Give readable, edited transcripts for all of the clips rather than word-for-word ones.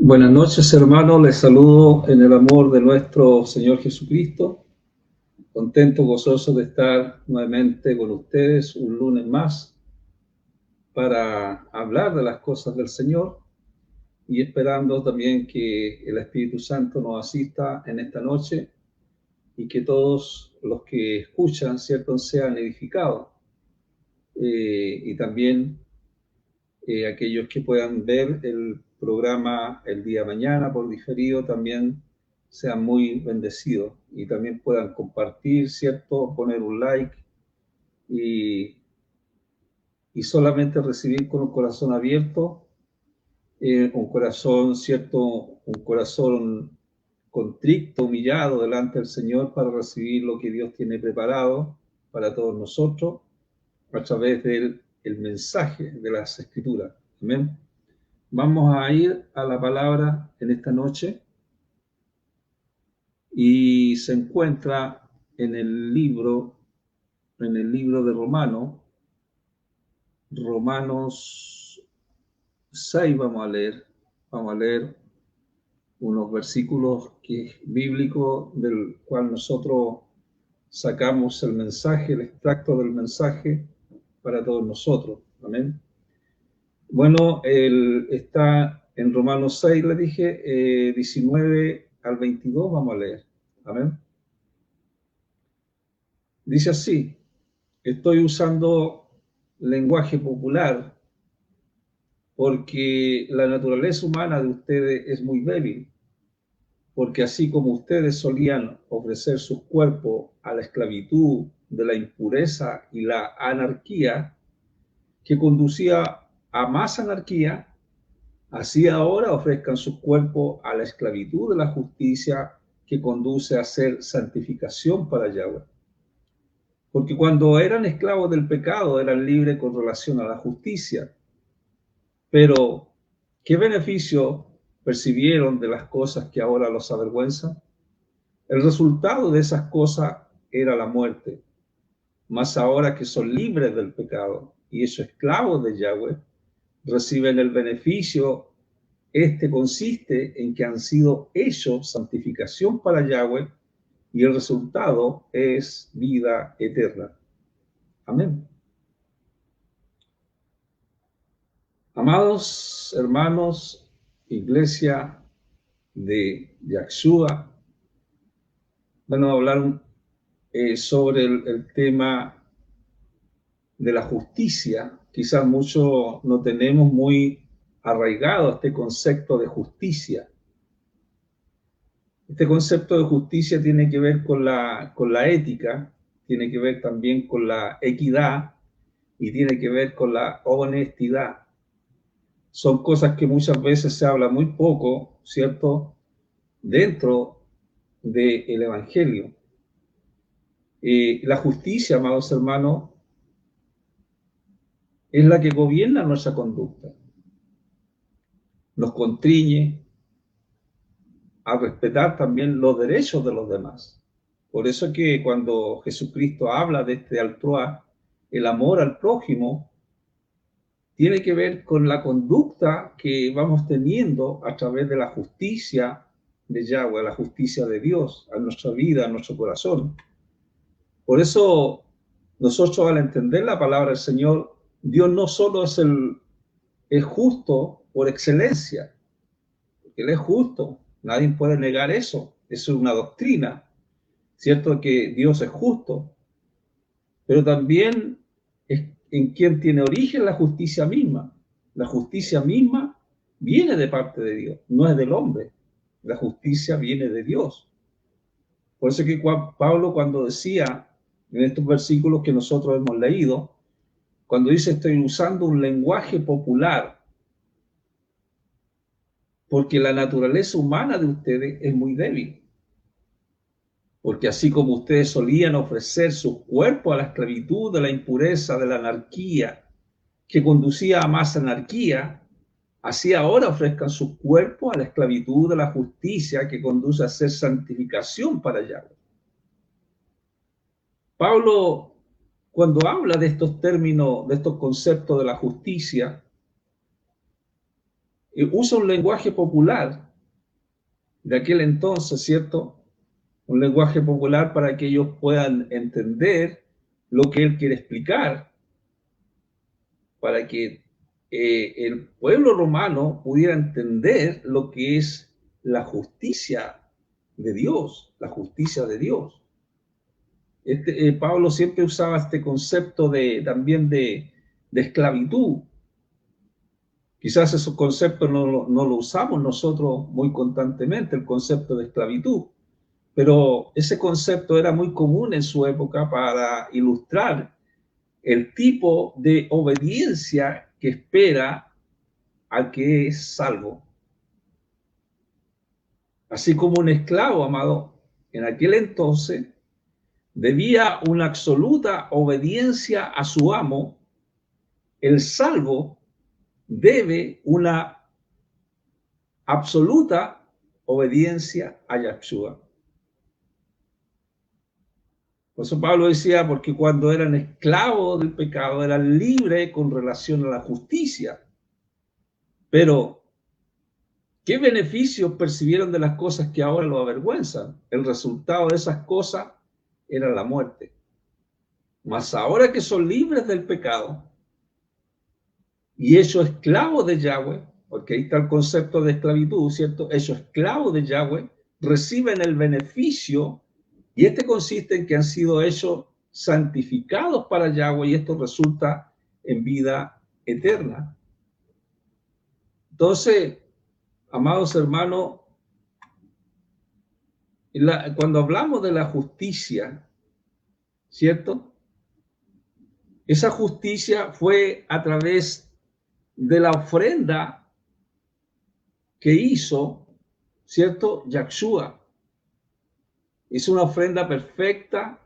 Buenas noches, hermanos. Les saludo en el amor de nuestro Señor Jesucristo. Contento, gozoso de estar nuevamente con ustedes un lunes más para hablar de las cosas del Señor y esperando también que el Espíritu Santo nos asista en esta noche y que todos los que escuchan, ¿cierto?, sean edificados. Y también aquellos que puedan ver el programa el día mañana por diferido también sean muy bendecidos y también puedan compartir, ¿cierto?, poner un like y solamente recibir con un corazón abierto, un corazón, ¿cierto?, un corazón contrito, humillado delante del Señor para recibir lo que Dios tiene preparado para todos nosotros a través del mensaje de las Escrituras. Amén. Vamos a ir a la palabra en esta noche y se encuentra en el libro de Romanos 6. Vamos a leer unos versículos bíblicos del cual nosotros sacamos el mensaje, el extracto del mensaje para todos nosotros. Amén. Bueno, está en Romanos 6, le dije, 19 al 22, vamos a leer. Amén. Dice así: estoy usando lenguaje popular porque la naturaleza humana de ustedes es muy débil, porque así como ustedes solían ofrecer sus cuerpos a la esclavitud de la impureza y la anarquía, que conducía a más anarquía, así ahora ofrezcan sus cuerpos a la esclavitud de la justicia, que conduce a ser santificación para Yahweh. Porque cuando eran esclavos del pecado, eran libres con relación a la justicia. Pero, ¿qué beneficio percibieron de las cosas que ahora los avergüenzan? El resultado de esas cosas era la muerte. Mas ahora que son libres del pecado y esos esclavos de Yahweh, reciben el beneficio. Este consiste en que han sido hechos santificación para Yahweh y el resultado es vida eterna. Amén. Amados hermanos, iglesia de Yaxúa, vamos a hablar sobre el tema de la justicia. Quizás muchos no tenemos muy arraigado este concepto de justicia. Este concepto de justicia tiene que ver con la ética, tiene que ver también con la equidad y tiene que ver con la honestidad. Son cosas que muchas veces se habla muy poco, ¿cierto?, dentro del Evangelio. La justicia, amados hermanos, es la que gobierna nuestra conducta. Nos constriñe a respetar también los derechos de los demás. Por eso es que cuando Jesucristo habla de este altroá, el amor al prójimo tiene que ver con la conducta que vamos teniendo a través de la justicia de Yahweh, la justicia de Dios a nuestra vida, a nuestro corazón. Por eso nosotros, al entender la palabra del Señor, Dios no solo es justo por excelencia, porque Él es justo, nadie puede negar eso, eso es una doctrina, cierto que Dios es justo, pero también es en quien tiene origen la justicia misma. La justicia misma viene de parte de Dios, no es del hombre. La justicia viene de Dios. Por eso que Pablo, cuando decía en estos versículos que nosotros hemos leído, cuando dice estoy usando un lenguaje popular, porque la naturaleza humana de ustedes es muy débil. Porque así como ustedes solían ofrecer su cuerpo a la esclavitud de la impureza, de la anarquía, que conducía a más anarquía, así ahora ofrezcan su cuerpo a la esclavitud de la justicia, que conduce a ser santificación para Yahweh. Pablo, cuando habla de estos términos, de estos conceptos de la justicia, usa un lenguaje popular de aquel entonces, ¿cierto? Un lenguaje popular para que ellos puedan entender lo que él quiere explicar, para que el pueblo romano pudiera entender lo que es la justicia de Dios, la justicia de Dios. Pablo siempre usaba este concepto también de esclavitud. Quizás esos conceptos no lo usamos nosotros muy constantemente, el concepto de esclavitud, pero ese concepto era muy común en su época para ilustrar el tipo de obediencia que espera al que es salvo. Así como un esclavo, amado, en aquel entonces debía una absoluta obediencia a su amo, el salvo debe una absoluta obediencia a Yahshua. Por eso Pablo decía, porque cuando eran esclavos del pecado, eran libres con relación a la justicia. Pero, ¿qué beneficios percibieron de las cosas que ahora los avergüenzan? El resultado de esas cosas era la muerte. Mas ahora que son libres del pecado y hechos esclavos de Yahweh, porque ahí está el concepto de esclavitud, ¿cierto? Hechos esclavos de Yahweh, reciben el beneficio, y este consiste en que han sido hechos santificados para Yahweh, y esto resulta en vida eterna. Entonces, amados hermanos, cuando hablamos de la justicia, ¿cierto? Esa justicia fue a través de la ofrenda que hizo, ¿cierto? Yahushua. Es una ofrenda perfecta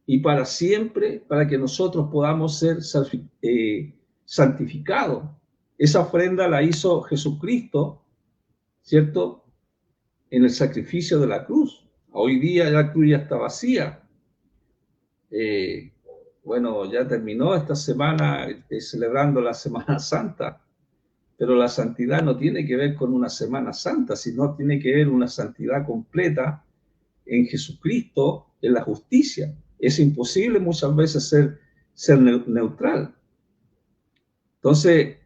y para siempre, para que nosotros podamos ser santificados. Esa ofrenda la hizo Jesucristo, ¿cierto? En el sacrificio de la cruz. Hoy día la cruz ya está vacía. Bueno, ya terminó esta semana celebrando la Semana Santa, pero la santidad no tiene que ver con una Semana Santa, sino tiene que ver una santidad completa en Jesucristo, en la justicia. Es imposible muchas veces ser neutral. Entonces,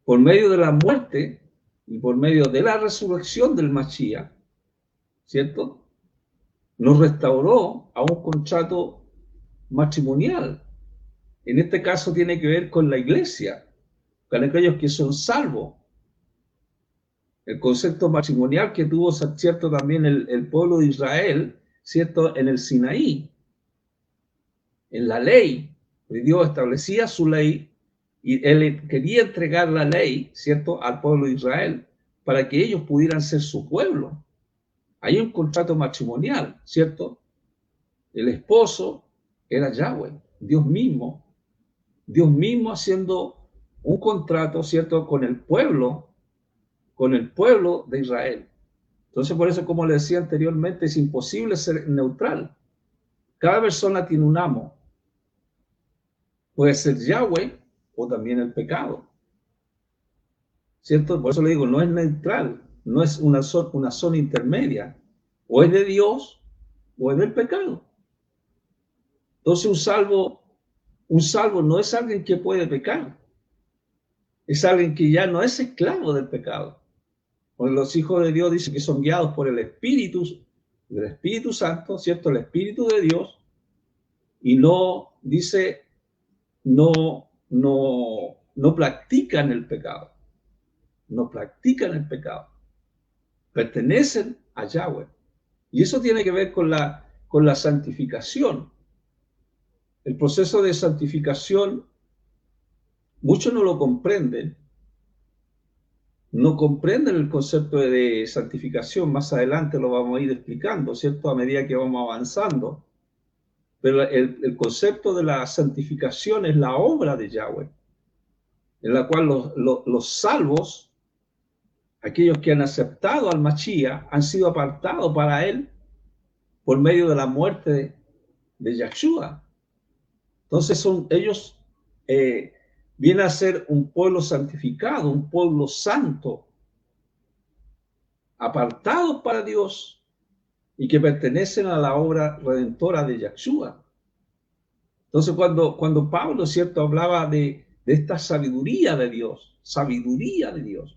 por medio de la muerte y por medio de la resurrección del Mashiach, ¿cierto? Nos restauró a un contrato matrimonial. En este caso tiene que ver con la iglesia, con aquellos que son salvos. El concepto matrimonial que tuvo, ¿cierto?, también el pueblo de Israel, ¿cierto?, en el Sinaí, en la ley. Dios establecía su ley y él quería entregar la ley, ¿cierto?, al pueblo de Israel para que ellos pudieran ser su pueblo. Hay un contrato matrimonial, ¿cierto? El esposo era Yahweh, Dios mismo haciendo un contrato, ¿cierto?, con el pueblo de Israel. Entonces, por eso, como le decía anteriormente, es imposible ser neutral. Cada persona tiene un amo. Puede ser Yahweh o también el pecado, ¿cierto? Por eso le digo, no es neutral, no es una zona intermedia. O es de Dios o es del pecado. Entonces, un salvo no es alguien que puede pecar. Es alguien que ya no es esclavo del pecado. Porque los hijos de Dios dicen que son guiados por el Espíritu Santo, ¿cierto? El Espíritu de Dios. Y no, dice, no practican el pecado. No practican el pecado. Pertenecen a Yahweh. Y eso tiene que ver con la santificación. El proceso de santificación, muchos no lo comprenden. No comprenden el concepto de santificación. Más adelante lo vamos a ir explicando, ¿cierto? A medida que vamos avanzando. Pero el concepto de la santificación es la obra de Yahweh, en la cual los salvos, aquellos que han aceptado al Mashiach, han sido apartados para él por medio de la muerte de Yahushua. Entonces ellos vienen a ser un pueblo santificado, un pueblo santo, apartados para Dios y que pertenecen a la obra redentora de Yahushua. Entonces, cuando Pablo, ¿cierto?, hablaba de esta sabiduría de Dios,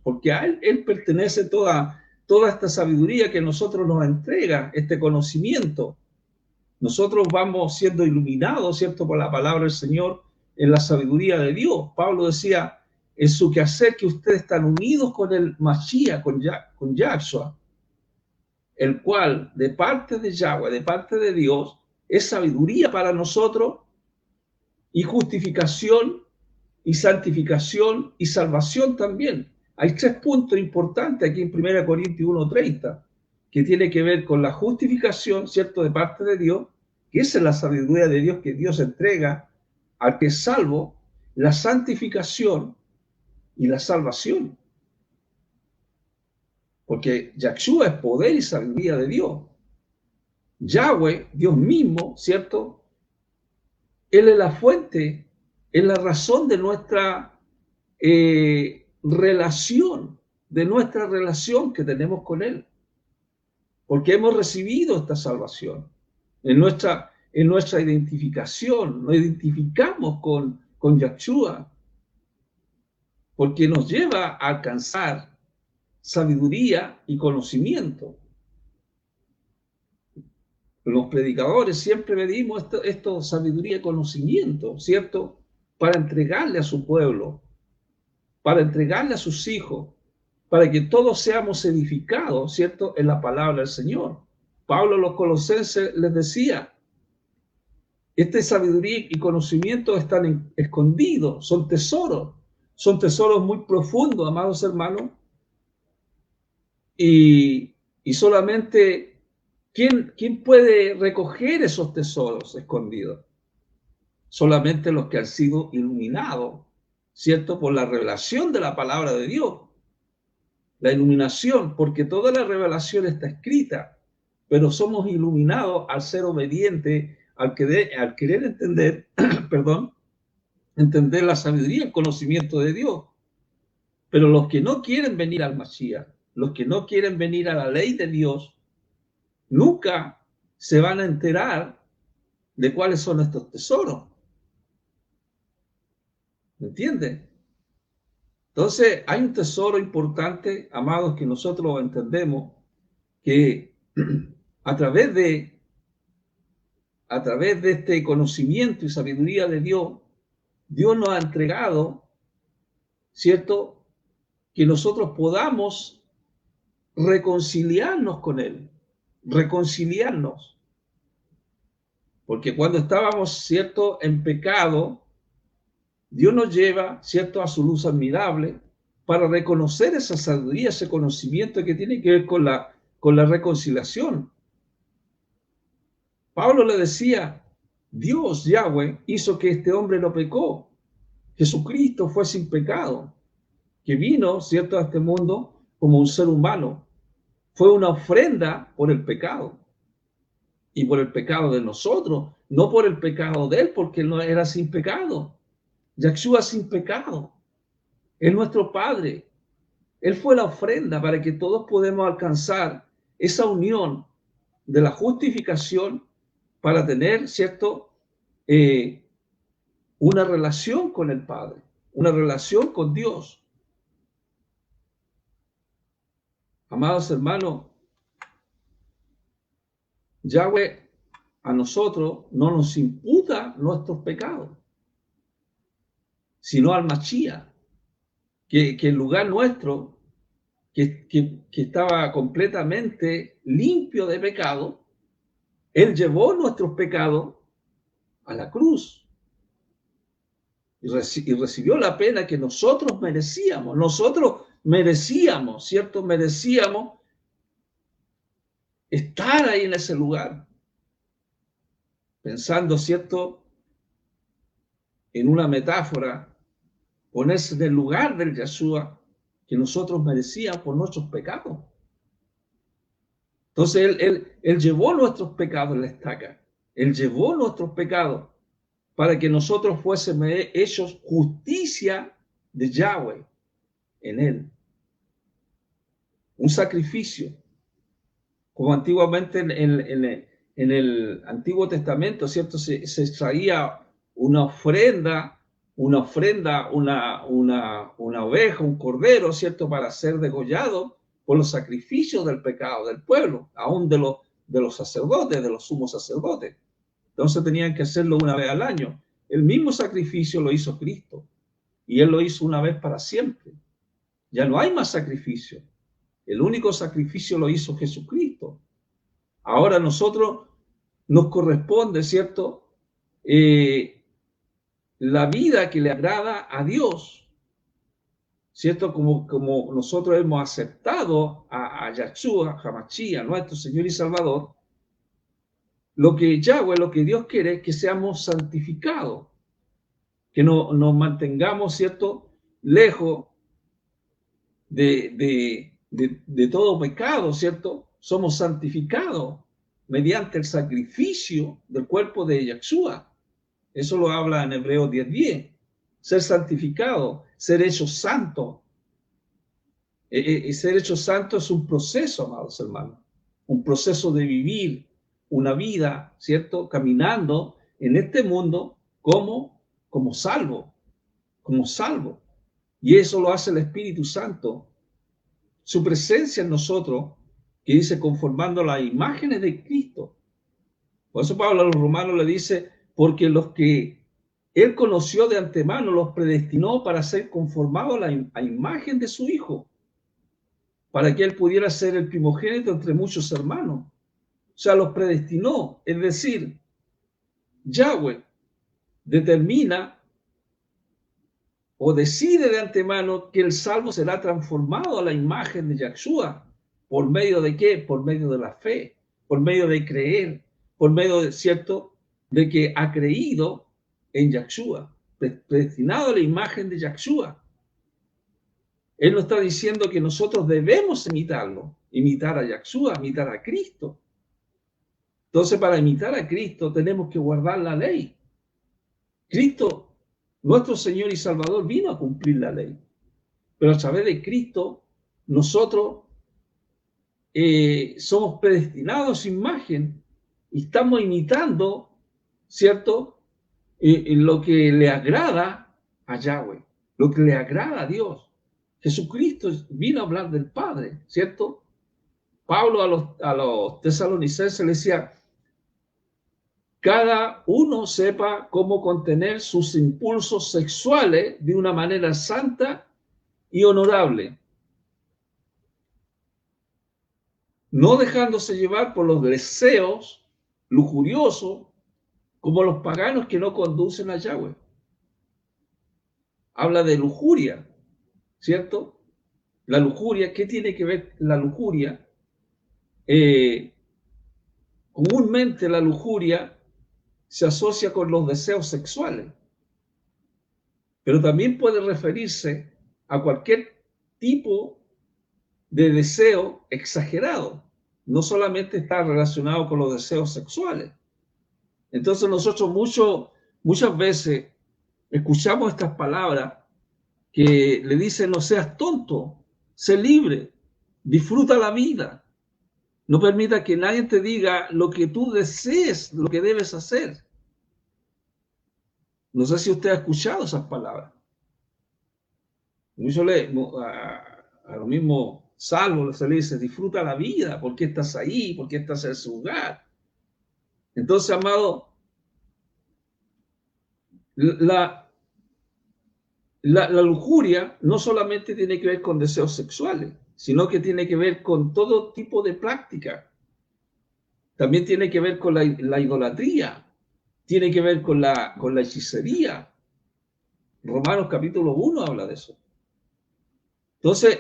porque a él pertenece toda esta sabiduría que nosotros nos entrega, este conocimiento. Nosotros vamos siendo iluminados, ¿cierto?, por la palabra del Señor en la sabiduría de Dios. Pablo decía, en su quehacer que ustedes están unidos con el Mashiach, con Yahshua, el cual de parte de Yahweh, de parte de Dios, es sabiduría para nosotros y justificación y santificación y salvación también. Hay 3 puntos importantes aquí en 1 Corintios 1:30, que tiene que ver con la justificación, ¿cierto?, de parte de Dios, que esa es la sabiduría de Dios que Dios entrega al que es salvo, la santificación y la salvación. Porque Yahushua es poder y sabiduría de Dios. Yahweh, Dios mismo, ¿cierto? Él es la fuente, es la razón de nuestra relación que tenemos con Él. Porque hemos recibido esta salvación. En nuestra identificación, nos identificamos con Yahushua, porque nos lleva a alcanzar sabiduría y conocimiento. Los predicadores siempre pedimos esto sabiduría y conocimiento, ¿cierto? Para entregarle a su pueblo, para entregarle a sus hijos, para que todos seamos edificados, ¿cierto?, en la palabra del Señor. Pablo a los colosenses les decía, esta sabiduría y conocimiento están escondidos, son tesoros muy profundos, amados hermanos, y solamente, ¿quién puede recoger esos tesoros escondidos? Solamente los que han sido iluminados, ¿cierto?, por la revelación de la palabra de Dios. La iluminación, porque toda la revelación está escrita, pero somos iluminados al ser obedientes, al querer entender, perdón, entender la sabiduría, el conocimiento de Dios. Pero los que no quieren venir al Mashiach, los que no quieren venir a la ley de Dios, nunca se van a enterar de cuáles son estos tesoros. ¿Me entienden? Entonces, hay un tesoro importante, amados, que nosotros entendemos que a través de este conocimiento y sabiduría de Dios, Dios nos ha entregado, ¿cierto?, que nosotros podamos reconciliarnos con Él, reconciliarnos. Porque cuando estábamos, ¿cierto?, en pecado, Dios nos lleva, ¿cierto?, a su luz admirable para reconocer esa sabiduría, ese conocimiento que tiene que ver con la reconciliación. Pablo le decía, Dios, Yahweh, hizo que este hombre no pecó. Jesucristo fue sin pecado, que vino, ¿cierto?, a este mundo como un ser humano. Fue una ofrenda por el pecado y por el pecado de nosotros, no por el pecado de él, porque él no era sin pecado. Yahshua sin pecado, es nuestro Padre. Él fue la ofrenda para que todos podamos alcanzar esa unión de la justificación para tener, ¿cierto?, una relación con el Padre, una relación con Dios. Amados hermanos, Yahweh a nosotros no nos imputa nuestros pecados, sino al Mashiach, que en lugar nuestro, que estaba completamente limpio de pecado, Él llevó nuestros pecados a la cruz y recibió la pena que nosotros merecíamos. Nosotros merecíamos, ¿cierto? Merecíamos estar ahí en ese lugar, pensando, ¿cierto?, en una metáfora, ponerse en el lugar del Yahshua que nosotros merecíamos por nuestros pecados. Entonces él llevó nuestros pecados en la estaca. Él llevó nuestros pecados para que nosotros fuésemos hechos justicia de Yahweh en él. Un sacrificio, como antiguamente en el Antiguo Testamento, ¿cierto? Se extraía una ofrenda, una oveja, un cordero, ¿cierto?, para ser degollado por los sacrificios del pecado del pueblo, aún de los sacerdotes, de los sumos sacerdotes. Entonces tenían que hacerlo una vez al año. El mismo sacrificio lo hizo Cristo y Él lo hizo una vez para siempre. Ya no hay más sacrificio. El único sacrificio lo hizo Jesucristo. Ahora a nosotros nos corresponde, ¿cierto?, la vida que le agrada a Dios, ¿cierto? Como nosotros hemos aceptado a Yahshua, a Mashiach, nuestro Señor y Salvador, lo que Dios quiere es que seamos santificados, que nos mantengamos, ¿cierto?, lejos de todo pecado, ¿cierto? Somos santificados mediante el sacrificio del cuerpo de Yahshua. Eso lo habla en Hebreos 10:10. Ser santificado, ser hecho santo. Ser hecho santo es un proceso, amados hermanos. Un proceso de vivir una vida, ¿cierto?, caminando en este mundo como salvo. Como salvo. Y eso lo hace el Espíritu Santo. Su presencia en nosotros, que dice conformando las imágenes de Cristo. Por eso Pablo a los romanos le dice, porque los que Él conoció de antemano, los predestinó para ser conformado a imagen de su Hijo, para que Él pudiera ser el primogénito entre muchos hermanos. O sea, los predestinó, es decir, Yahweh determina o decide de antemano que el salvo será transformado a la imagen de Yahshua. ¿Por medio de qué? Por medio de la fe, por medio de creer, por medio de, ¿cierto?, de que ha creído en Yahshua, predestinado a la imagen de Yahshua. Él nos está diciendo que nosotros debemos imitarlo, imitar a Yahshua, imitar a Cristo. Entonces, para imitar a Cristo tenemos que guardar la ley. Cristo, nuestro Señor y Salvador, vino a cumplir la ley. Pero a través de Cristo, nosotros somos predestinados a su imagen y estamos imitando, ¿cierto?, lo que le agrada a Yahweh, lo que le agrada a Dios. Jesucristo vino a hablar del Padre, ¿cierto? Pablo a los tesalonicenses le decía: cada uno sepa cómo contener sus impulsos sexuales de una manera santa y honorable, no dejándose llevar por los deseos lujuriosos como los paganos que no conducen a Yahweh. Habla de lujuria, ¿cierto? La lujuria, ¿qué tiene que ver la lujuria? Comúnmente la lujuria se asocia con los deseos sexuales, pero también puede referirse a cualquier tipo de deseo exagerado. No solamente está relacionado con los deseos sexuales. Entonces nosotros muchas veces escuchamos estas palabras que le dicen: no seas tonto, sé libre, disfruta la vida, no permita que nadie te diga lo que tú desees, lo que debes hacer. No sé si usted ha escuchado esas palabras. Mucho a lo mismo Salmo se le dice: disfruta la vida, ¿por qué estás ahí? ¿Por qué estás en ese lugar? Entonces, amado, la lujuria no solamente tiene que ver con deseos sexuales, sino que tiene que ver con todo tipo de práctica. También tiene que ver con la idolatría, tiene que ver con la hechicería. Romanos capítulo 1 habla de eso. Entonces,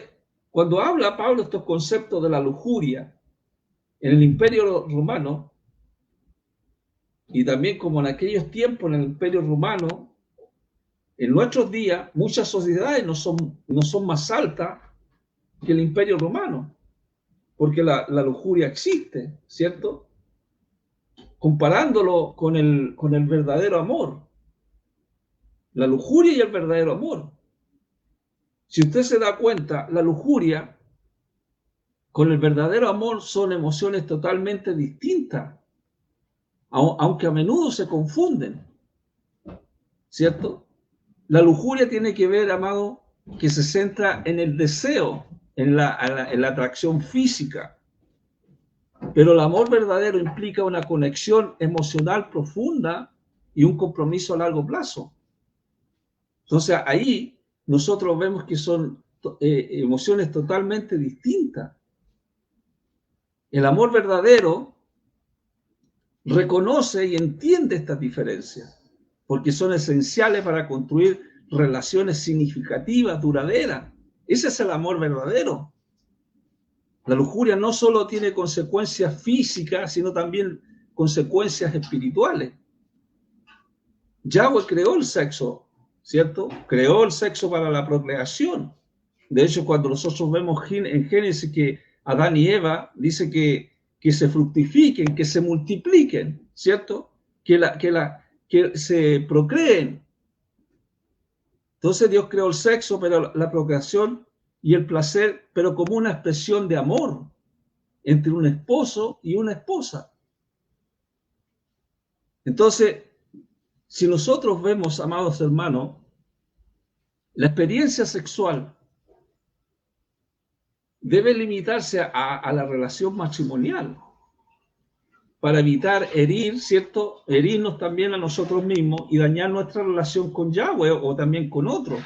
cuando habla Pablo estos conceptos de la lujuria en el Imperio Romano, y también como en aquellos tiempos en el Imperio Romano, en nuestros días muchas sociedades no son más altas que el Imperio Romano, porque la lujuria existe, ¿cierto? Comparándolo con el verdadero amor, la lujuria y el verdadero amor. Si usted se da cuenta, la lujuria con el verdadero amor son emociones totalmente distintas, aunque a menudo se confunden, ¿cierto? La lujuria tiene que ver, amado, que se centra en el deseo, en la atracción física. Pero el amor verdadero implica una conexión emocional profunda y un compromiso a largo plazo. Entonces ahí nosotros vemos que son emociones totalmente distintas. El amor verdadero reconoce y entiende estas diferencias, porque son esenciales para construir relaciones significativas, duraderas. Ese es el amor verdadero. La lujuria no solo tiene consecuencias físicas, sino también consecuencias espirituales. Yahweh creó el sexo, ¿cierto? Creó el sexo para la procreación. De hecho, cuando nosotros vemos en Génesis que Adán y Eva dice que se fructifiquen, que se multipliquen, ¿cierto? Que se procreen. Entonces Dios creó el sexo, pero la procreación y el placer, pero como una expresión de amor entre un esposo y una esposa. Entonces, si nosotros vemos, amados hermanos, la experiencia sexual debe limitarse a la relación matrimonial. para evitar herir, ¿cierto? Herirnos también a nosotros mismos y dañar nuestra relación con Yahweh o también con otros.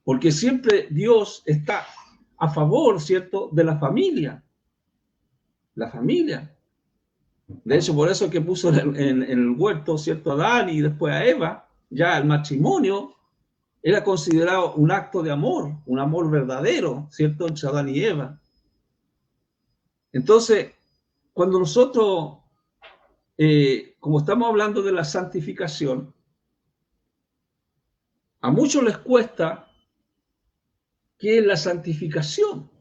Porque siempre Dios está a favor, ¿cierto?, de la familia. La familia. De hecho, por eso es que puso en el huerto, ¿cierto?, a Adán y después a Eva, ya el matrimonio era considerado un acto de amor, un amor verdadero, ¿cierto?, entre Adán y Eva. Entonces, cuando nosotros, como estamos hablando de la santificación, a muchos les cuesta qué es la santificación.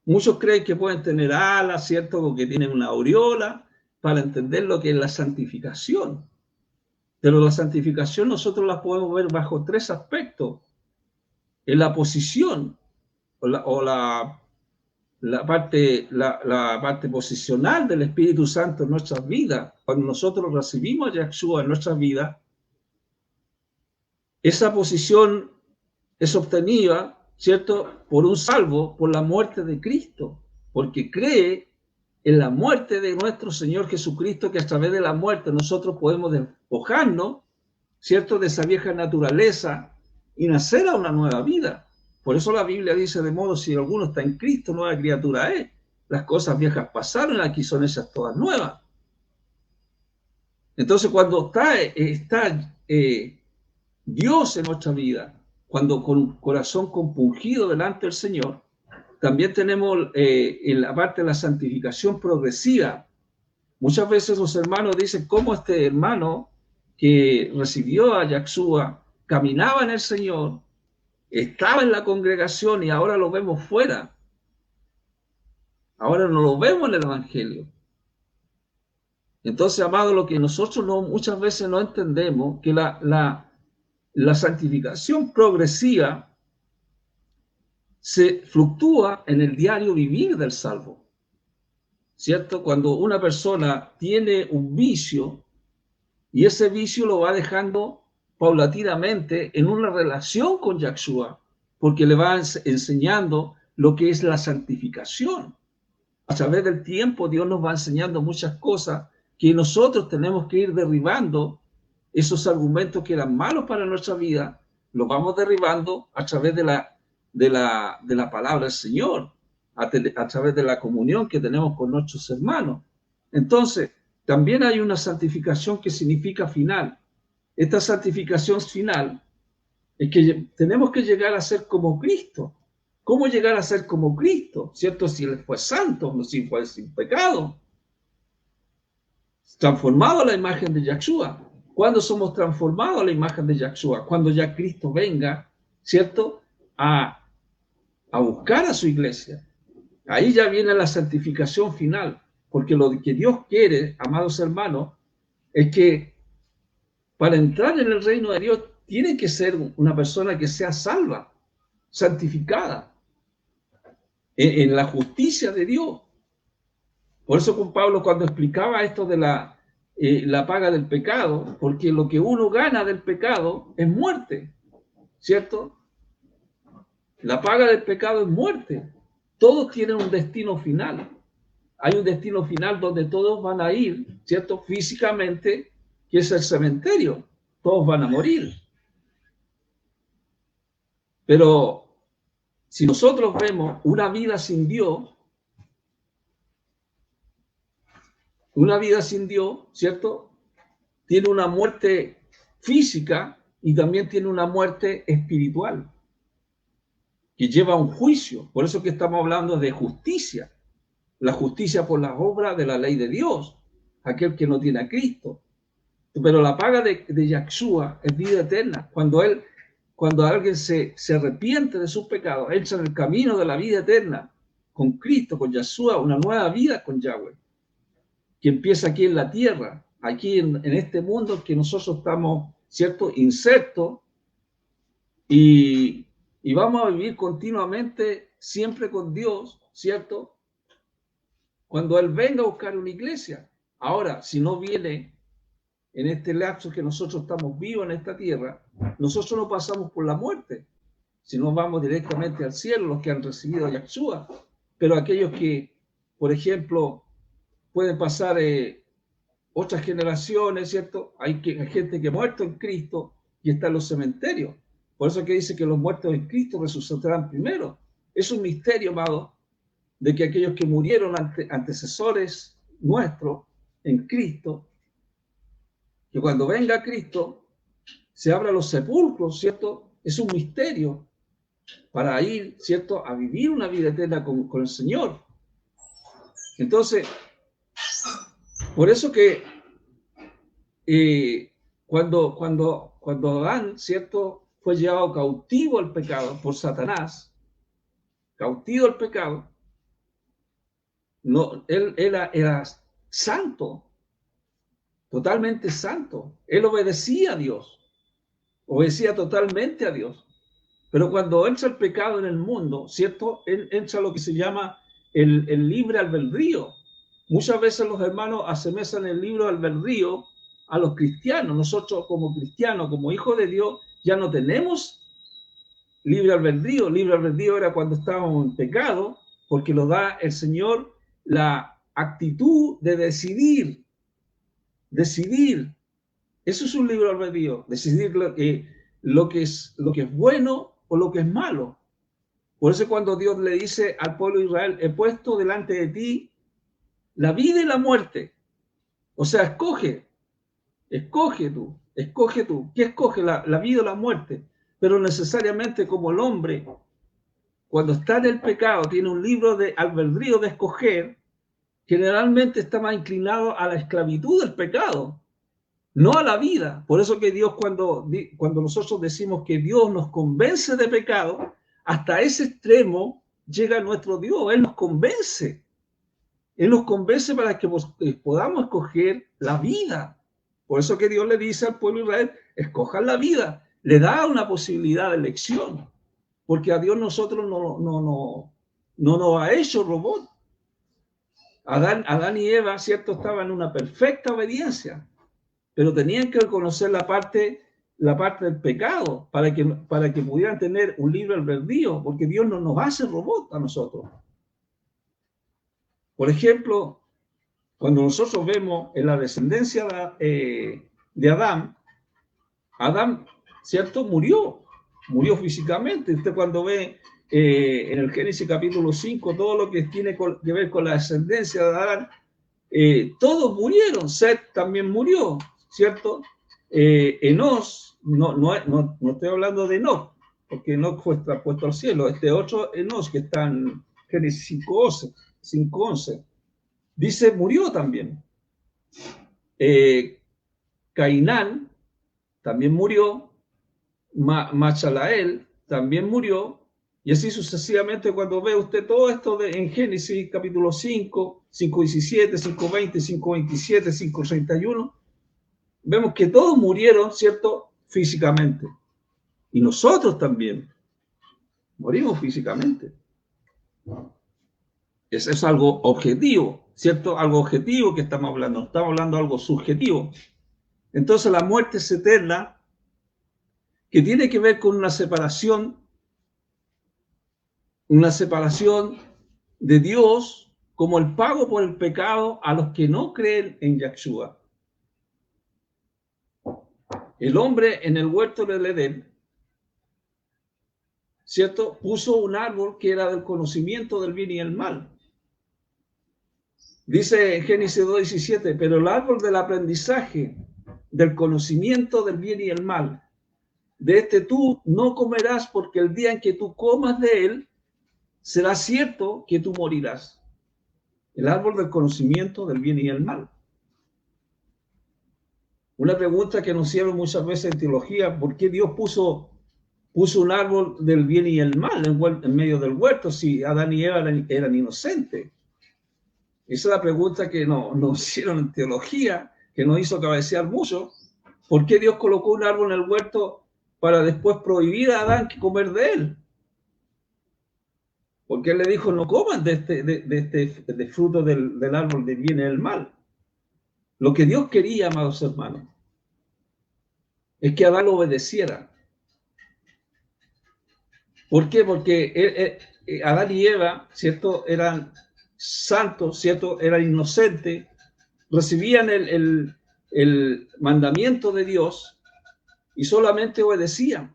Muchos creen que pueden tener alas, ¿cierto?, o que tienen una aureola, para entender lo que es la santificación. Pero la santificación nosotros la podemos ver bajo tres aspectos. En la posición, la parte posicional del Espíritu Santo en nuestras vidas. Cuando nosotros recibimos a Yahshua en nuestras vidas, esa posición es obtenida, ¿cierto?, por un salvo, por la muerte de Cristo, porque cree en la muerte de nuestro Señor Jesucristo, que a través de la muerte nosotros podemos despojarnos, ¿cierto?, de esa vieja naturaleza y nacer a una nueva vida. Por eso la Biblia dice, de modo, si alguno está en Cristo, nueva criatura es. Las cosas viejas pasaron, aquí son esas todas nuevas. Entonces, cuando está Dios en nuestra vida, cuando con un corazón compungido delante del Señor, también tenemos en la parte de la santificación progresiva. Muchas veces los hermanos dicen, ¿cómo este hermano que recibió a Yahshua caminaba en el Señor, estaba en la congregación y ahora lo vemos fuera? Ahora no lo vemos en el Evangelio. Entonces, amado, lo que nosotros muchas veces no entendemos, que la santificación progresiva se fluctúa en el diario vivir del salvo, ¿cierto? Cuando una persona tiene un vicio y ese vicio lo va dejando paulatinamente en una relación con Yahshua, porque le va enseñando lo que es la santificación. A través del tiempo Dios nos va enseñando muchas cosas que nosotros tenemos que ir derribando. Esos argumentos que eran malos para nuestra vida, los vamos derribando a través de la palabra del Señor, a través de la comunión que tenemos con nuestros hermanos. Entonces, también hay una santificación que significa final. Esta santificación final es que tenemos que llegar a ser como Cristo. ¿Cómo llegar a ser como Cristo? ¿Cierto? Si Él fue santo, no si fue sin pecado. Transformado a la imagen de Yahshua. ¿Cuándo somos transformados a la imagen de Yahshua? Cuando ya Cristo venga, ¿cierto?, a buscar a su iglesia. Ahí ya viene la santificación final, porque lo que Dios quiere, amados hermanos, es que para entrar en el reino de Dios tiene que ser una persona que sea salva, santificada, en la justicia de Dios. Por eso con Pablo, cuando explicaba esto de la paga del pecado, porque lo que uno gana del pecado es muerte, ¿cierto? La paga del pecado es muerte. Todos tienen un destino final. Hay un destino final donde todos van a ir, ¿cierto?, físicamente, que es el cementerio. Todos van a morir. Pero si nosotros vemos una vida sin Dios, ¿cierto?, tiene una muerte física y también tiene una muerte espiritual, que lleva a un juicio. Por eso que estamos hablando de justicia. La justicia por las obras de la ley de Dios, aquel que no tiene a Cristo. Pero la paga de Yahshua es vida eterna. Cuando alguien se arrepiente de sus pecados, entra en el camino de la vida eterna, con Cristo, con Yahshua, una nueva vida con Yahweh, que empieza aquí en la tierra, aquí en este mundo que nosotros estamos, ¿cierto?, insertos, y vamos a vivir continuamente, siempre con Dios, ¿cierto?, cuando Él venga a buscar una iglesia. Ahora, si no viene en este lapso que nosotros estamos vivos en esta tierra, nosotros no pasamos por la muerte, sino vamos directamente al cielo, los que han recibido a Yahshua. Pero aquellos que, por ejemplo, pueden pasar otras generaciones, ¿cierto? Hay gente que ha muerto en Cristo y está en los cementerios. Por eso que dice que los muertos en Cristo resucitarán primero. Es un misterio, amado, de que aquellos que murieron antecesores nuestros en Cristo, que cuando venga Cristo se abran los sepulcros, ¿cierto? Es un misterio para ir, ¿cierto?, a vivir una vida eterna con el Señor. Entonces, por eso que cuando Adán, ¿cierto?, fue llevado cautivo al pecado por Satanás, cautivo al pecado, no, él era santo, totalmente santo. Él obedecía a Dios, obedecía totalmente a Dios. Pero cuando entra el pecado en el mundo, ¿cierto?, entra lo que se llama el libre albedrío. Muchas veces los hermanos asemejan el libre albedrío a los cristianos. Nosotros como cristianos, como hijos de Dios, ya no tenemos libre albedrío. Libre albedrío era cuando estábamos en pecado, porque lo da el Señor la actitud de decidir. Decidir. Eso es un libre albedrío. Decidir lo que es bueno o lo que es malo. Por eso cuando Dios le dice al pueblo de Israel, he puesto delante de ti la vida y la muerte. O sea, escoge tú. ¿Qué escoge? La vida o la muerte. Pero necesariamente como el hombre, cuando está en el pecado, tiene un libro de albedrío de escoger, generalmente está más inclinado a la esclavitud del pecado, no a la vida. Por eso que Dios, cuando nosotros decimos que Dios nos convence de pecado, hasta ese extremo llega nuestro Dios. Él nos convence. Él nos convence para que podamos escoger la vida. Por eso que Dios le dice al pueblo de Israel, escojan la vida. Le da una posibilidad de elección. Porque a Dios nosotros no nos ha hecho robot. Adán y Eva, ¿cierto?, estaban en una perfecta obediencia. Pero tenían que reconocer la parte del pecado para que pudieran tener un libre albedrío, porque Dios no nos hace robot a nosotros. Por ejemplo, cuando nosotros vemos en la descendencia de Adán, ¿cierto?, murió físicamente. Usted cuando ve en el Génesis capítulo 5 todo lo que tiene que ver con la descendencia de Adán, todos murieron. Set también murió, ¿cierto? Enos, no estoy hablando de Enoch, porque Enoch fue traspuesto al cielo. Este otro Enos que está en Génesis 5:11, dice, murió también. Cainán también murió. Machalael también murió. Y así sucesivamente, cuando ve usted todo esto en Génesis capítulo 5, 5:17, 5:20, 5:27, 5:31, vemos que todos murieron, ¿cierto?, físicamente. Y nosotros también morimos físicamente. Eso es algo objetivo, ¿cierto? Algo objetivo que estamos hablando. Estamos hablando de algo subjetivo. Entonces la muerte es eterna, que tiene que ver con una separación de Dios como el pago por el pecado a los que no creen en Yahshua. El hombre en el huerto del Edén, ¿cierto?, puso un árbol que era del conocimiento del bien y el mal. Dice en Génesis 2:17, pero el árbol del aprendizaje, del conocimiento del bien y el mal, de este tú no comerás, porque el día en que tú comas de él, será cierto que tú morirás. El árbol del conocimiento del bien y el mal. Una pregunta que nos hicieron muchas veces en teología, ¿por qué Dios puso un árbol del bien y el mal en medio del huerto si Adán y Eva eran inocentes? Esa es la pregunta que nos hicieron en teología, que nos hizo cabecear mucho. ¿Por qué Dios colocó un árbol en el huerto para después prohibir a Adán comer de él? Porque él le dijo, no coman de este fruto del árbol del bien y del mal. Lo que Dios quería, amados hermanos, es que Adán lo obedeciera. ¿Por qué? Porque Adán y Eva, ¿cierto?, eran santos, ¿cierto? Eran inocentes, recibían el mandamiento de Dios y solamente obedecían.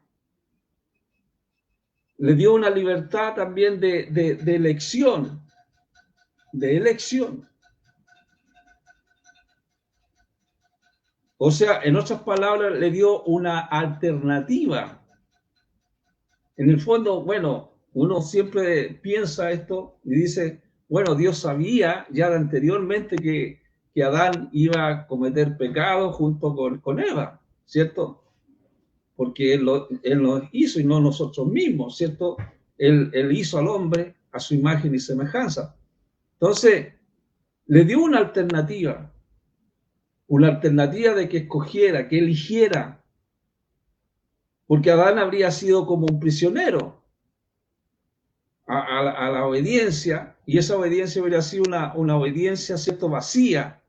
Le dio una libertad también de elección, de elección. O sea, en otras palabras, le dio una alternativa. En el fondo, bueno, uno siempre piensa esto y dice, bueno, Dios sabía ya anteriormente que Adán iba a cometer pecado junto con Eva, ¿cierto? Porque él nos hizo y no nosotros mismos, ¿cierto? Él hizo al hombre a su imagen y semejanza. Entonces, le dio una alternativa de que escogiera, que eligiera, porque Adán habría sido como un prisionero a la obediencia, y esa obediencia habría sido una obediencia, ¿cierto?, vacía,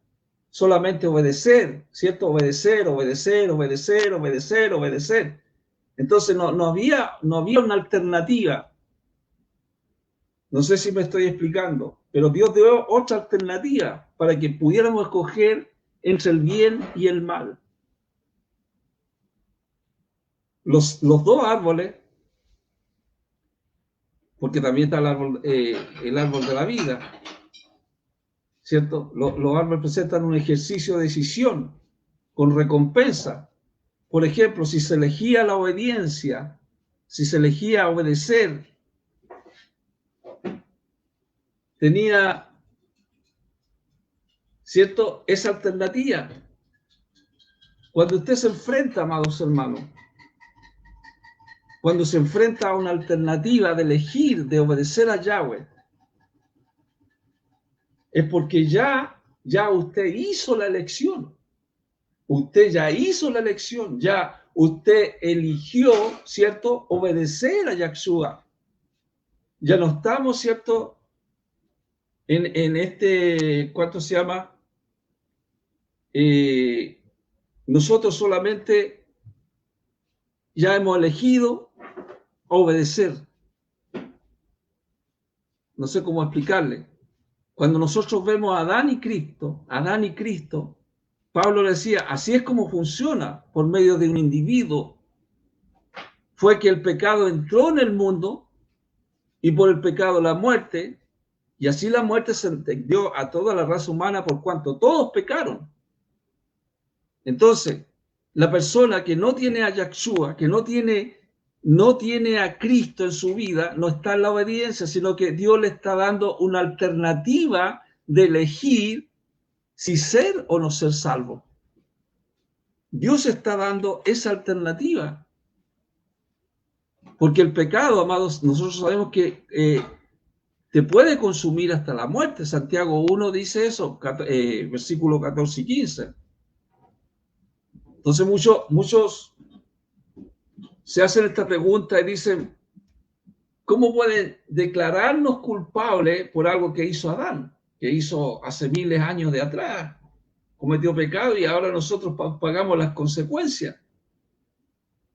solamente obedecer, ¿cierto? Obedecer. Entonces no había una alternativa. No sé si me estoy explicando, pero Dios dio otra alternativa para que pudiéramos escoger entre el bien y el mal. Los dos árboles, porque también está el árbol de la vida, ¿cierto? Los árboles presentan un ejercicio de decisión con recompensa. Por ejemplo, si se elegía la obediencia, si se elegía obedecer, tenía, ¿cierto?, esa alternativa. Cuando usted se enfrenta, amados hermanos, cuando se enfrenta a una alternativa de elegir, de obedecer a Yahweh, es porque ya usted hizo la elección. Usted ya hizo la elección, ya usted eligió, ¿cierto?, obedecer a Yahshua. Ya no estamos, ¿cierto?, en este, ¿cuánto se llama? Nosotros solamente ya hemos elegido obedecer. No sé cómo explicarle. Cuando nosotros vemos a Adán y Cristo, Pablo le decía, así es como funciona por medio de un individuo. Fue que el pecado entró en el mundo y por el pecado la muerte, y así la muerte se extendió a toda la raza humana por cuanto todos pecaron. Entonces, la persona que no tiene a Yahshua, que no tiene a Cristo en su vida, no está en la obediencia, sino que Dios le está dando una alternativa de elegir si ser o no ser salvo. Dios está dando esa alternativa. Porque el pecado, amados, nosotros sabemos que te puede consumir hasta la muerte. Santiago 1 dice eso, versículos 14 y 15. Entonces muchos se hacen esta pregunta y dicen, ¿cómo pueden declararnos culpables por algo que hizo Adán? Que hizo hace miles de años de atrás. Cometió pecado y ahora nosotros pagamos las consecuencias.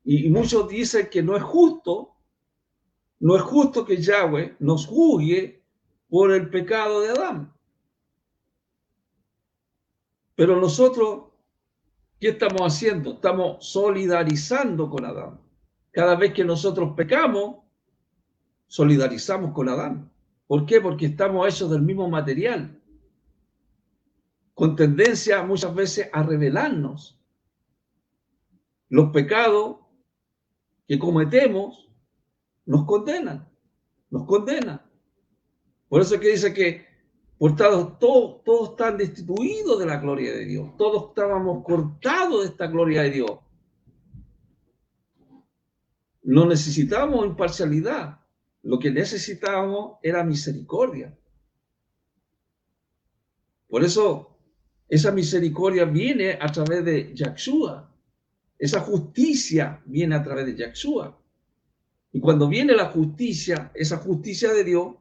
Y muchos dicen que no es justo que Yahweh nos juzgue por el pecado de Adán. Pero nosotros, ¿qué estamos haciendo? Estamos solidarizando con Adán. Cada vez que nosotros pecamos, solidarizamos con Adán. ¿Por qué? Porque estamos hechos del mismo material, con tendencia muchas veces a rebelarnos. Los pecados que cometemos nos condenan. Por eso es que dice que por todos están destituidos de la gloria de Dios. Todos estábamos cortados de esta gloria de Dios. No necesitábamos imparcialidad. Lo que necesitábamos era misericordia. Por eso, esa misericordia viene a través de Yahshua. Esa justicia viene a través de Yahshua. Y cuando viene la justicia, esa justicia de Dios,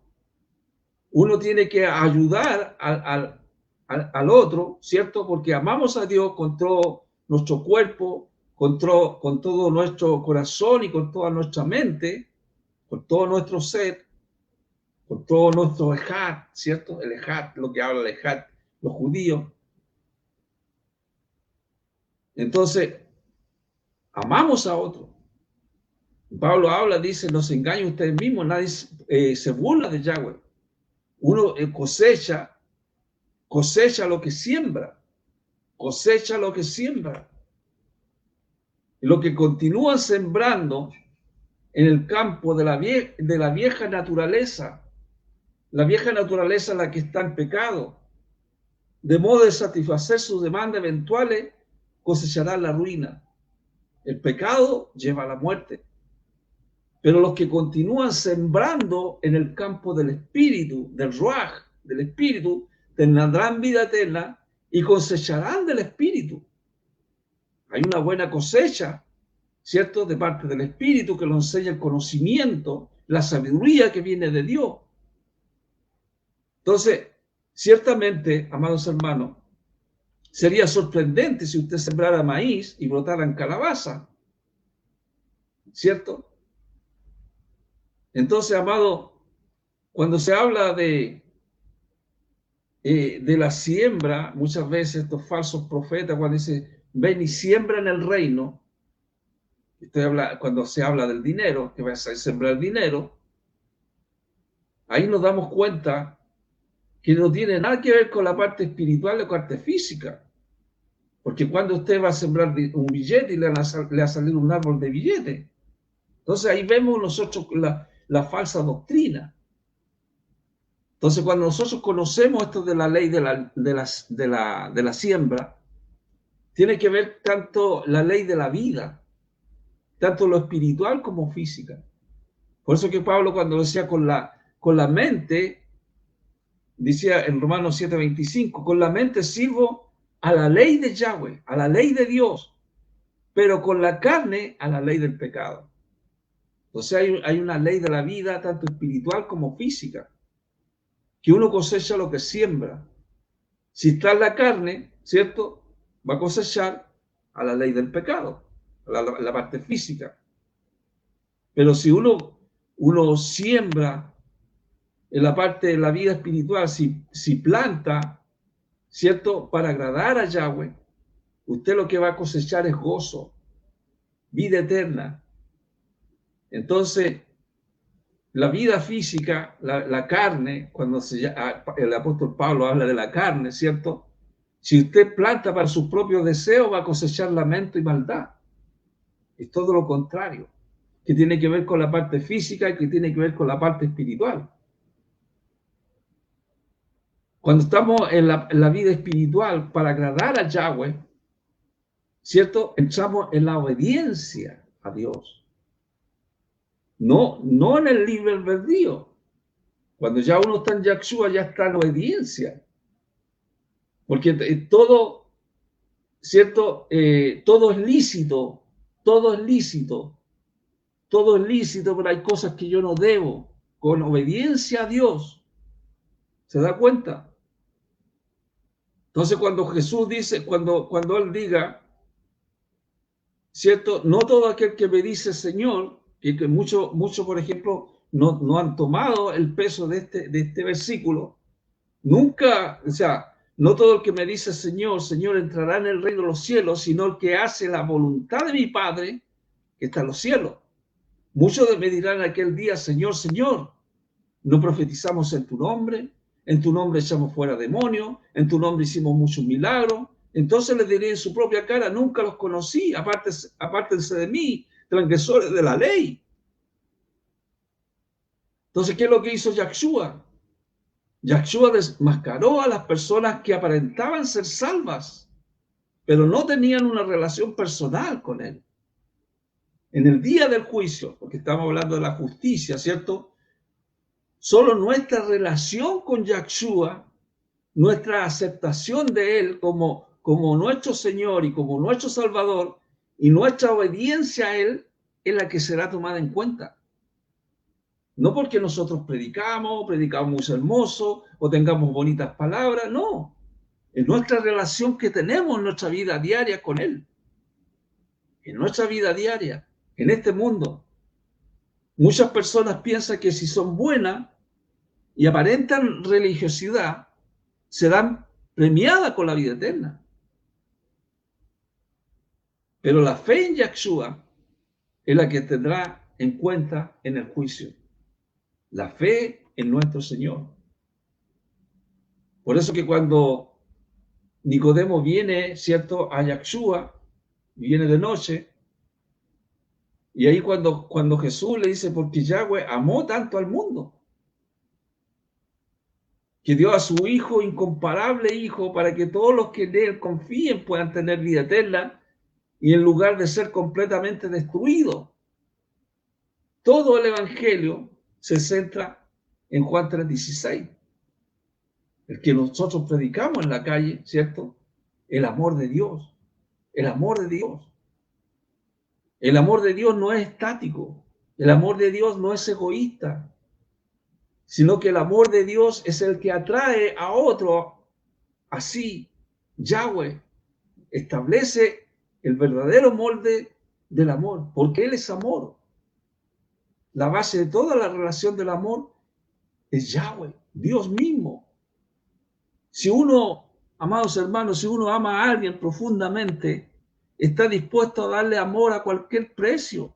uno tiene que ayudar al otro, ¿cierto? Porque amamos a Dios con todo nuestro cuerpo, con todo nuestro corazón y con toda nuestra mente, con todo nuestro ser, con todo nuestro ejat, ¿cierto? El ejat, lo que habla el ejat, los judíos. Entonces, amamos a otros. Pablo habla, dice, no se engañen ustedes mismos, nadie se burla de Yahweh. Uno cosecha lo que siembra, cosecha lo que siembra. Y lo que continúa sembrando en el campo de la vieja naturaleza, la vieja naturaleza la que está en pecado, de modo de satisfacer sus demandas eventuales, cosechará la ruina. El pecado lleva a la muerte. Pero los que continúan sembrando en el campo del espíritu, del ruaj, del espíritu, tendrán vida eterna y cosecharán del espíritu. Hay una buena cosecha, ¿cierto? De parte del espíritu que nos enseña el conocimiento, la sabiduría que viene de Dios. Entonces, ciertamente, amados hermanos, sería sorprendente si usted sembrara maíz y brotaran calabaza, ¿cierto? Entonces, amado, cuando se habla de la siembra, muchas veces estos falsos profetas, cuando dicen, ven y siembra en el reino, cuando se habla del dinero, que vas a sembrar dinero, ahí nos damos cuenta que no tiene nada que ver con la parte espiritual o la parte física. Porque cuando usted va a sembrar un billete y le va a salir un árbol de billete, entonces ahí vemos nosotros la falsa doctrina. Entonces, cuando nosotros conocemos esto de la ley de la siembra, tiene que ver tanto la ley de la vida, tanto lo espiritual como física. Por eso que Pablo, cuando decía con la mente, decía en Romanos 7:25, con la mente sirvo a la ley de Yahweh, a la ley de Dios, pero con la carne a la ley del pecado. Entonces hay una ley de la vida, tanto espiritual como física, que uno cosecha lo que siembra. Si está en la carne, ¿cierto? Va a cosechar a la ley del pecado, a la parte física. Pero si uno siembra en la parte de la vida espiritual, si planta, ¿cierto? Para agradar a Yahweh, usted lo que va a cosechar es gozo, vida eterna. Entonces, la vida física, la carne, cuando el apóstol Pablo habla de la carne, ¿cierto? Si usted planta para sus propios deseos, va a cosechar lamento y maldad. Es todo lo contrario, que tiene que ver con la parte física y que tiene que ver con la parte espiritual. Cuando estamos en la vida espiritual para agradar a Yahweh, ¿cierto? Entramos en la obediencia a Dios. No en el libre albedrío. Cuando ya uno está en Yahshua, ya está en obediencia. Porque todo, ¿cierto? Todo es lícito, todo es lícito, todo es lícito, pero hay cosas que yo no debo. Con obediencia a Dios. ¿Se da cuenta? Entonces cuando Jesús dice, cuando Él diga, ¿cierto? No todo aquel que me dice Señor, que muchos, por ejemplo, no han tomado el peso de este versículo, nunca, o sea, no todo el que me dice Señor, Señor entrará en el reino de los cielos, sino el que hace la voluntad de mi Padre que está en los cielos. Muchos me dirán aquel día, Señor, Señor, no profetizamos en tu nombre echamos fuera demonios, en tu nombre hicimos muchos milagros. Entonces les diré en su propia cara, nunca los conocí, apártense de mí, transgresores de la ley. Entonces, ¿qué es lo que hizo Yahshua? Yahshua desmascaró a las personas que aparentaban ser salvas, pero no tenían una relación personal con él. En el día del juicio, porque estamos hablando de la justicia, ¿cierto? Solo nuestra relación con Yahshua, nuestra aceptación de él como nuestro Señor y como nuestro Salvador, y nuestra obediencia a él es la que será tomada en cuenta. No porque nosotros predicamos muy hermoso o tengamos bonitas palabras, no. Es nuestra relación que tenemos en nuestra vida diaria con él. En nuestra vida diaria, en este mundo. Muchas personas piensan que si son buenas, y aparentan religiosidad serán premiadas con la vida eterna. Pero la fe en Yahshua es la que tendrá en cuenta en el juicio. La fe en nuestro Señor. Por eso que cuando Nicodemo viene, ¿cierto?, a Yahshua, viene de noche, y ahí cuando Jesús le dice, porque Yahweh amó tanto al mundo, que dio a su Hijo, incomparable Hijo, para que todos los que en Él confíen puedan tener vida eterna, y en lugar de ser completamente destruidos. Todo el Evangelio se centra en Juan 3:16, el que nosotros predicamos en la calle, ¿cierto? El amor de Dios, el amor de Dios. El amor de Dios no es estático, el amor de Dios no es egoísta, sino que el amor de Dios es el que atrae a otro. Así, Yahweh establece el verdadero molde del amor, porque Él es amor. La base de toda la relación del amor es Yahweh, Dios mismo. Si uno, amados hermanos, si uno ama a alguien profundamente, está dispuesto a darle amor a cualquier precio.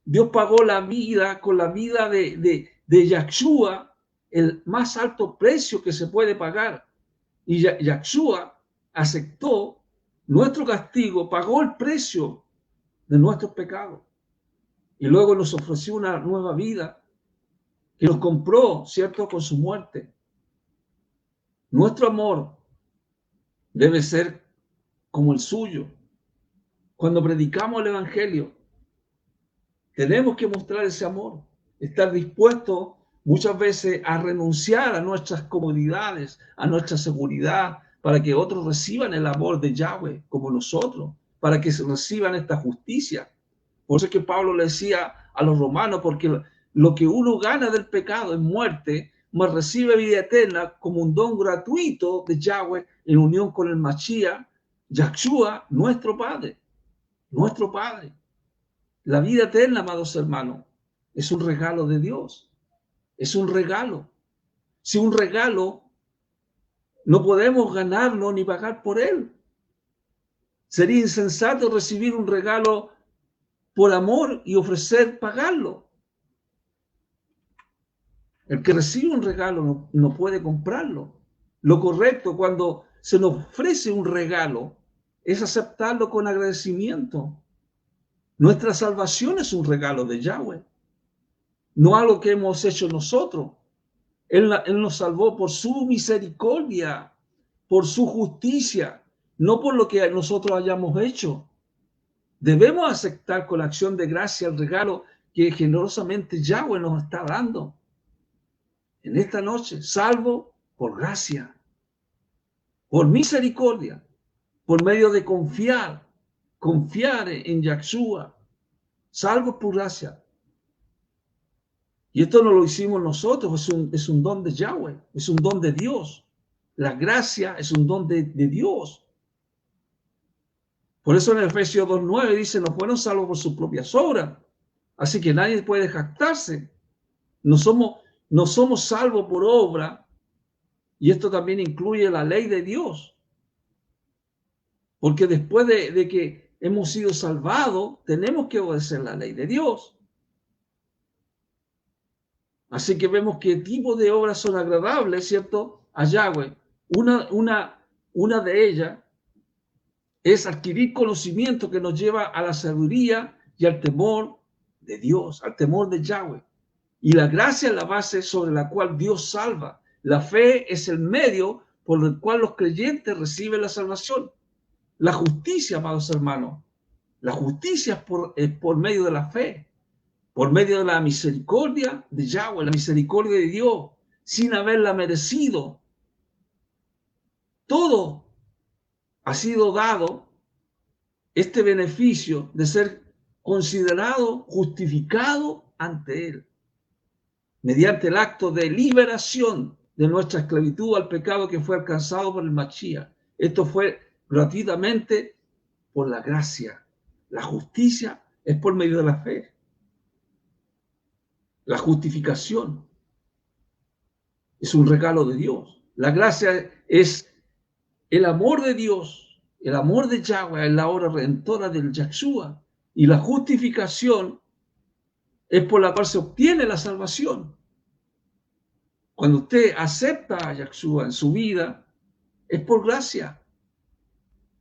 Dios pagó la vida con la vida de Yahshua, el más alto precio que se puede pagar. Y Yahshua aceptó nuestro castigo, pagó el precio de nuestros pecados. Y luego nos ofreció una nueva vida que nos compró, ¿cierto?, con su muerte. Nuestro amor debe ser como el suyo. Cuando predicamos el Evangelio, tenemos que mostrar ese amor, estar dispuestos muchas veces a renunciar a nuestras comodidades, a nuestra seguridad, para que otros reciban el amor de Yahweh como nosotros, para que reciban esta justicia. Por eso es que Pablo le decía a los romanos, porque lo que uno gana del pecado es muerte, mas recibe vida eterna como un don gratuito de Yahweh en unión con el Mashiach, Yahshua, nuestro Padre. Nuestro Padre. La vida eterna, amados hermanos, es un regalo de Dios. Es un regalo. Si un regalo no podemos ganarlo ni pagar por él. Sería insensato recibir un regalo por amor y ofrecer pagarlo. El que recibe un regalo no puede comprarlo. Lo correcto cuando se nos ofrece un regalo es aceptarlo con agradecimiento. Nuestra salvación es un regalo de Yahweh, no algo que hemos hecho nosotros. Él nos salvó por su misericordia, por su justicia, no por lo que nosotros hayamos hecho. Debemos aceptar con acción de gracia el regalo que generosamente Yahweh nos está dando. En esta noche, salvo por gracia, por misericordia, por medio de confiar en Yahshua, salvo por gracia. Y esto no lo hicimos nosotros, es un don de Yahweh, es un don de Dios. La gracia es un don de Dios. Por eso en Efesios 2:9 dice, no fueron salvos por sus propias obras, así que nadie puede jactarse. No somos salvos por obra, y esto también incluye la ley de Dios. Porque después de que hemos sido salvados, tenemos que obedecer la ley de Dios. Así que vemos qué tipo de obras son agradables, ¿cierto?, a Yahweh. Una de ellas es adquirir conocimiento que nos lleva a la sabiduría y al temor de Dios, al temor de Yahweh. Y la gracia es la base sobre la cual Dios salva. La fe es el medio por el cual los creyentes reciben la salvación. La justicia, amados hermanos, la justicia es por medio de la fe, por medio de la misericordia de Yahweh, la misericordia de Dios, sin haberla merecido. Todo ha sido dado, este beneficio de ser considerado justificado ante Él, mediante el acto de liberación de nuestra esclavitud al pecado que fue alcanzado por el Mashiach. Esto fue gratuitamente por la gracia. La justicia es por medio de la fe. La justificación. Es un regalo de Dios. La gracia es el amor de Dios, el amor de Yahweh, es la obra redentora del Yahshua. Y la justificación es por la cual se obtiene la salvación. Cuando usted acepta a Yahshua en su vida, es por gracia,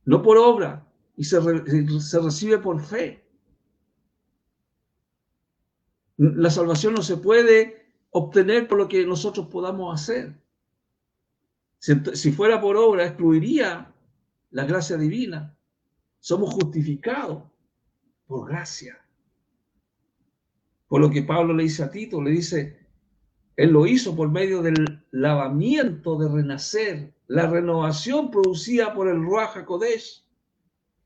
no por obra, y se recibe por fe. La salvación no se puede obtener por lo que nosotros podamos hacer. Si fuera por obra, excluiría la gracia divina. Somos justificados por gracia. Por lo que Pablo le dice a Tito, le dice, él lo hizo por medio del lavamiento de renacer, la renovación producida por el Ruach HaKodesh,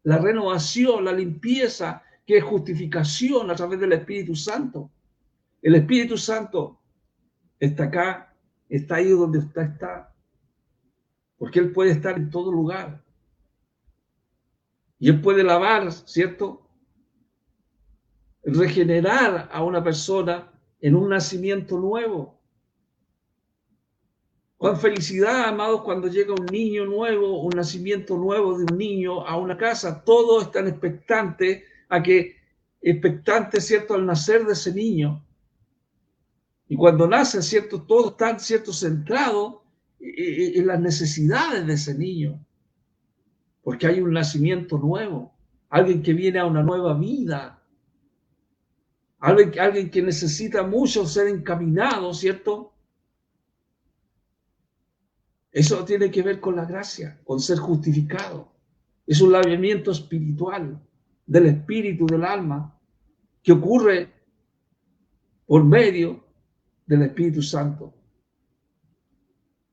la renovación, la limpieza, que es justificación a través del Espíritu Santo. El Espíritu Santo está acá, está ahí donde usted está, porque Él puede estar en todo lugar. Y Él puede lavar, ¿cierto? Regenerar a una persona en un nacimiento nuevo. Con felicidad, amados, cuando llega un niño nuevo, un nacimiento nuevo de un niño a una casa, todos están expectantes ¿cierto?, al nacer de ese niño. Y cuando nace, ¿cierto?, todos están, ¿cierto?, centrados en las necesidades de ese niño. Porque hay un nacimiento nuevo, alguien que viene a una nueva vida, alguien que necesita mucho ser encaminado, ¿cierto? Eso tiene que ver con la gracia, con ser justificado. Es un lavamiento espiritual del espíritu, del alma, que ocurre por medio del Espíritu Santo.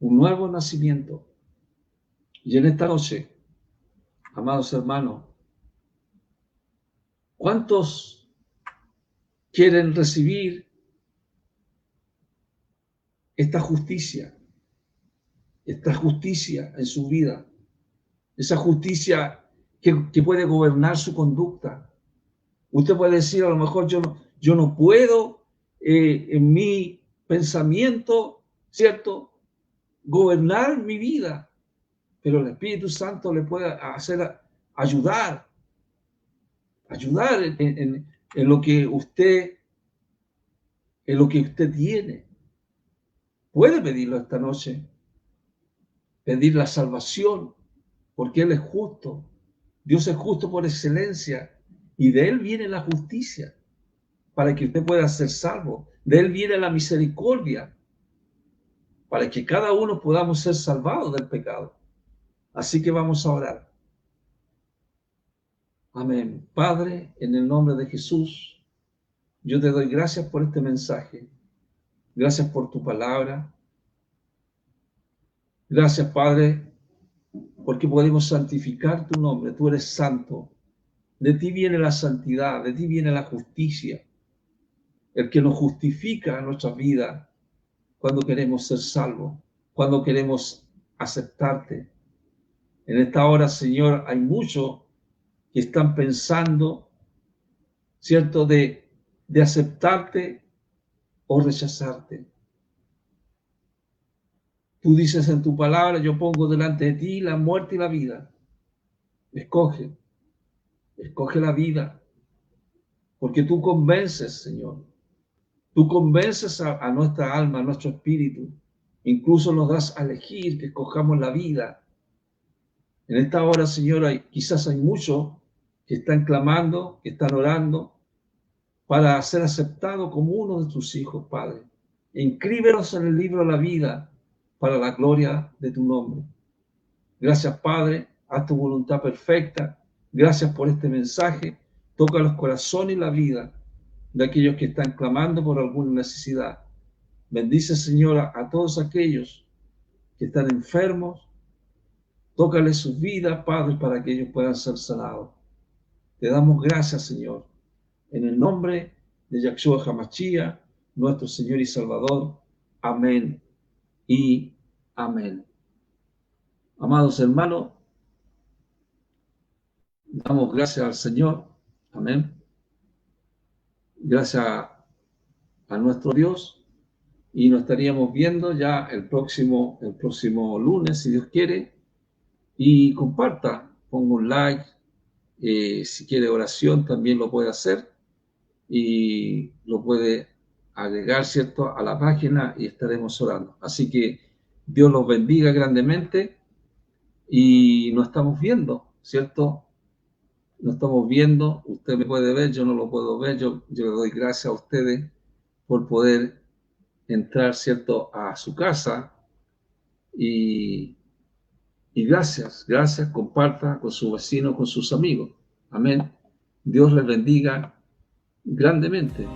Un nuevo nacimiento. Y en esta noche, amados hermanos, ¿cuántos quieren recibir esta justicia en su vida? Esa justicia que puede gobernar su conducta. Usted puede decir, a lo mejor yo no puedo en mi pensamiento, ¿cierto?, gobernar mi vida, pero el Espíritu Santo le puede ayudar en lo que usted tiene. Puede pedirlo esta noche, pedir la salvación, porque Él es justo. Dios es justo por excelencia y de Él viene la justicia para que usted pueda ser salvo. De Él viene la misericordia para que cada uno podamos ser salvados del pecado. Así que vamos a orar. Amén. Padre, en el nombre de Jesús, yo te doy gracias por este mensaje. Gracias por tu palabra. Gracias, Padre, porque podemos santificar tu nombre. Tú eres santo. De ti viene la santidad, de ti viene la justicia. El que nos justifica nuestra vida cuando queremos ser salvos, cuando queremos aceptarte. En esta hora, Señor, hay muchos que están pensando, ¿cierto?, de aceptarte o rechazarte. Tú dices en tu palabra, yo pongo delante de ti la muerte y la vida. Escoge la vida, porque tú convences, Señor. Tú convences a nuestra alma, a nuestro espíritu. Incluso nos das a elegir que escojamos la vida. En esta hora, Señor, quizás hay muchos que están clamando, que están orando para ser aceptados como uno de tus hijos, Padre. Inscríbelos en el libro de la vida para la gloria de tu nombre. Gracias, Padre, haz tu voluntad perfecta. Gracias por este mensaje. Toca los corazones y la vida de aquellos que están clamando por alguna necesidad. Bendice, Señor, a todos aquellos que están enfermos. Tócale sus vidas, Padre, para que ellos puedan ser sanados. Te damos gracias, Señor, en el nombre de Yahshua HaMashiach, nuestro Señor y Salvador. Amén y amén. Amados hermanos, damos gracias al Señor. Amén. Gracias a nuestro Dios. y nos estaríamos viendo ya el próximo lunes, si Dios quiere. Y comparta, ponga un like, si quiere oración también lo puede hacer y lo puede agregar, ¿cierto?, a la página y estaremos orando. Así que Dios los bendiga grandemente y nos estamos viendo, ¿cierto? Nos estamos viendo, usted me puede ver, yo no lo puedo ver, yo le doy gracias a ustedes por poder entrar, ¿cierto?, a su casa y gracias, comparta con su vecino, con sus amigos. Amén. Dios les bendiga grandemente.